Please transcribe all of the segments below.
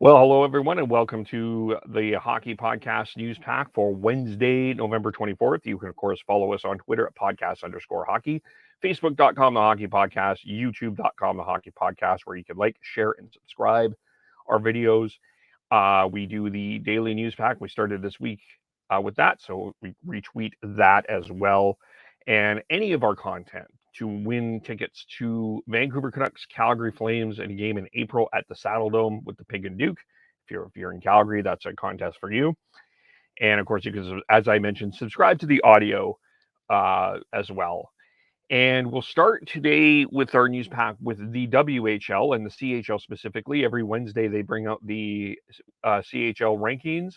Well, hello everyone, and welcome to the Hockey Podcast News Pack for Wednesday, November 24th. You can, of course, follow us on Twitter at podcast_hockey, Facebook.com, the Hockey Podcast, YouTube.com, the Hockey Podcast, where you can like, share, and subscribe our videos. We do the daily news pack. We started this week with that, so we retweet that as well. And any of our content to win tickets to Vancouver Canucks, Calgary Flames, and a game in April at the Saddle Dome with the Pig and Duke. If you're in Calgary, that's a contest for you. And of course, you can, as I mentioned, subscribe to the audio as well. And we'll start today with our news pack with the WHL and the CHL specifically. Every Wednesday, they bring out the CHL rankings.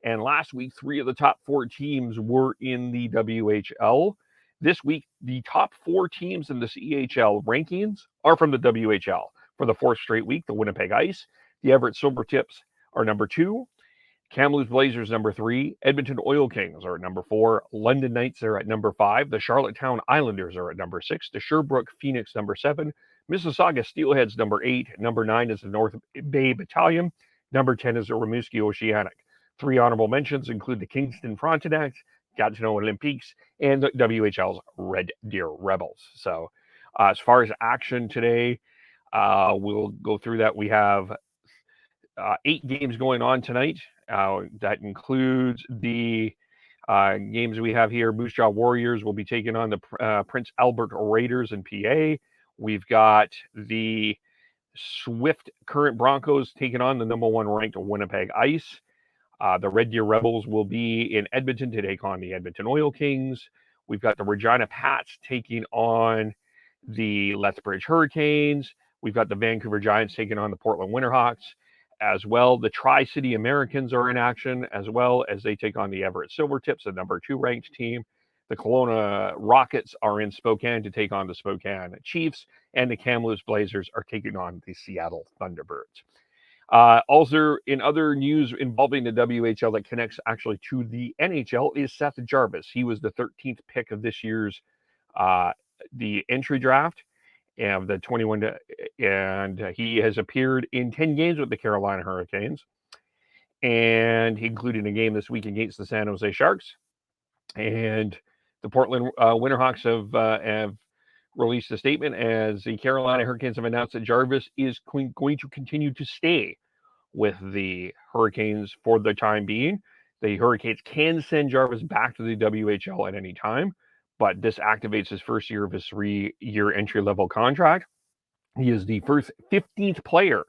And last week, 3 of the top 4 teams were in the WHL. This week, the top 4 teams in the CHL rankings are from the WHL. For the 4th straight week, the Winnipeg Ice, the Everett Silvertips are number 2. Kamloops Blazers number 3, Edmonton Oil Kings are at number 4, London Knights are at number 5, the Charlottetown Islanders are at number 6, the Sherbrooke Phoenix number 7, Mississauga Steelheads number 8, number 9 is the North Bay Battalion, number 10 is the Rimouski Oceanic. 3 honorable mentions include the Kingston Frontenacs, Gatineau Olympiques, and the WHL's Red Deer Rebels. So as far as action today, we'll go through that. We have 8 games going on tonight. That includes the games we have here. Moose Jaw Warriors will be taking on the Prince Albert Raiders in PA. We've got the Swift Current Broncos taking on the number 1 ranked Winnipeg Ice. The Red Deer Rebels will be in Edmonton to take on the Edmonton Oil Kings. We've got the Regina Pats taking on the Lethbridge Hurricanes. We've got the Vancouver Giants taking on the Portland Winterhawks. As well, the Tri-City Americans are in action, as well as they take on the Everett Silvertips, the number 2 ranked team. The Kelowna Rockets are in Spokane to take on the Spokane Chiefs, and the Kamloops Blazers are taking on the Seattle Thunderbirds. Also, in other news involving the WHL that connects actually to the NHL is Seth Jarvis. He was the 13th pick of this year's the entry draft. And the 21, and he has appeared in 10 games with the Carolina Hurricanes, and he included a game this week against the San Jose Sharks. And the Portland Winterhawks have released a statement as the Carolina Hurricanes have announced that Jarvis is going to continue to stay with the Hurricanes for the time being. The Hurricanes can send Jarvis back to the WHL at any time, but this activates his first year of his 3-year entry-level contract. He is the first 15th player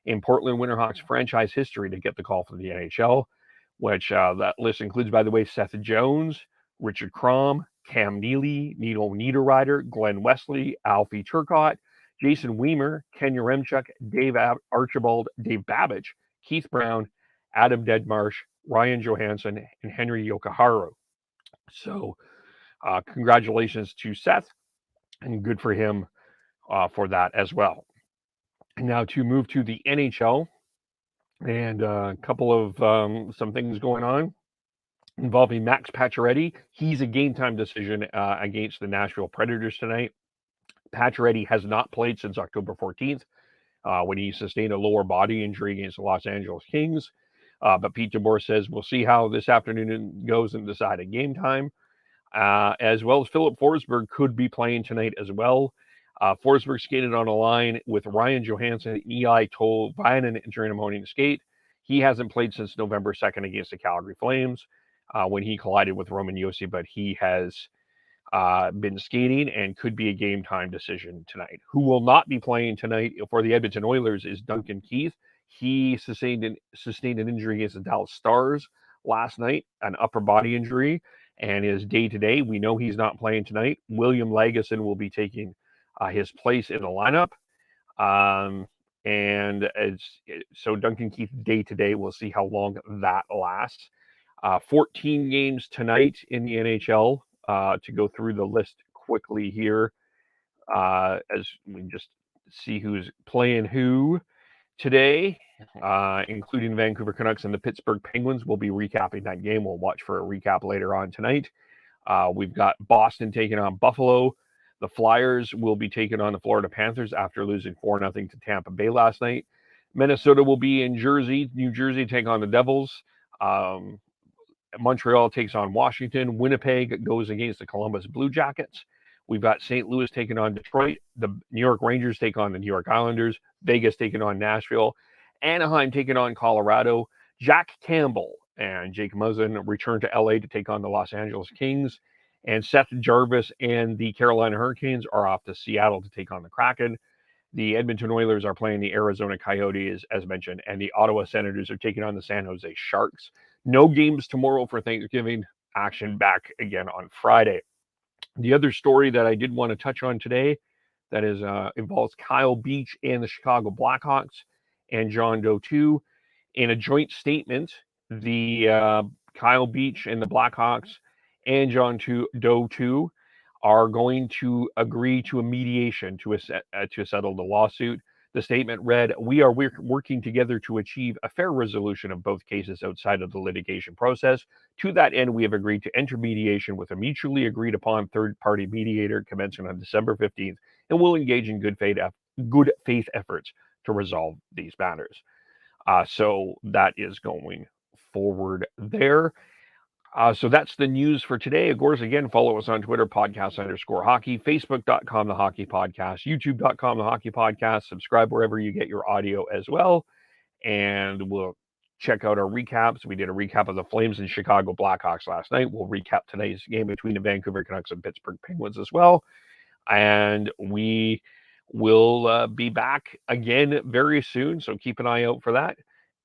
in Portland Winterhawks franchise history to get the call from the NHL, which that list includes, by the way, Seth Jones, Richard Crom, Cam Neely, Nino Niederreiter, Glenn Wesley, Alfie Turcotte, Jason Weimer, Ken Yaremchuk, Dave Archibald, Dave Babbage, Keith Brown, Adam Deadmarsh, Ryan Johansson, and Henry Yokoharu. So congratulations to Seth, and good for him for that as well. Now to move to the NHL, and a couple of some things going on involving Max Pacioretty. He's a game time decision against the Nashville Predators tonight. Pacioretty has not played since October 14th when he sustained a lower body injury against the Los Angeles Kings. But Pete DeBoer says we'll see how this afternoon goes and decide at game time. As well as Philip Forsberg could be playing tonight as well. Forsberg skated on a line with Ryan Johansson and Eli Tolvanen during a morning skate. He hasn't played since November 2nd against the Calgary Flames when he collided with Roman Josi, but he has been skating and could be a game time decision tonight. Who will not be playing tonight for the Edmonton Oilers is Duncan Keith. He sustained an injury against the Dallas Stars last night, an upper body injury, and is day-to-day. We know he's not playing tonight. William Lagesson will be taking his place in the lineup. So Duncan Keith day-to-day, we'll see how long that lasts. 14 games tonight in the NHL. To go through the list quickly here, as we just see who's playing who today, including Vancouver Canucks and the Pittsburgh Penguins. We'll be recapping that game. We'll watch for a recap later on tonight. We've got Boston taking on Buffalo. The Flyers will be taking on the Florida Panthers after losing 4-0 to Tampa Bay last night. Minnesota will be in Jersey, New Jersey, take on the Devils. Montreal takes on Washington. Winnipeg goes against the Columbus Blue Jackets. We've got St. Louis taking on Detroit. The New York Rangers take on the New York Islanders. Vegas taking on Nashville. Anaheim taking on Colorado. Jack Campbell and Jake Muzzin return to LA to take on the Los Angeles Kings. And Seth Jarvis and the Carolina Hurricanes are off to Seattle to take on the Kraken. The Edmonton Oilers are playing the Arizona Coyotes, as mentioned, and the Ottawa Senators are taking on the San Jose Sharks. No games tomorrow for Thanksgiving. Action back again on Friday. The other story that I did want to touch on today that is involves Kyle Beach and the Chicago Blackhawks and John Doe 2. In a joint statement, the Kyle Beach and the Blackhawks and John Doe 2 are going to agree to a mediation to settle the lawsuit. The statement read, "We are working together to achieve a fair resolution of both cases outside of the litigation process. To that end, we have agreed to enter mediation with a mutually agreed upon third-party mediator commencing on December 15th, and will engage in good faith efforts to resolve these matters." So that is going forward there. So that's the news for today. Of course, again, follow us on Twitter, podcast_hockey, facebook.com, the hockey podcast, youtube.com, the hockey podcast. Subscribe wherever you get your audio as well. And we'll check out our recaps. We did a recap of the Flames and Chicago Blackhawks last night. We'll recap today's game between the Vancouver Canucks and Pittsburgh Penguins as well. And we will be back again very soon. So keep an eye out for that.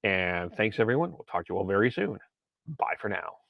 And thanks, everyone. We'll talk to you all very soon. Bye for now.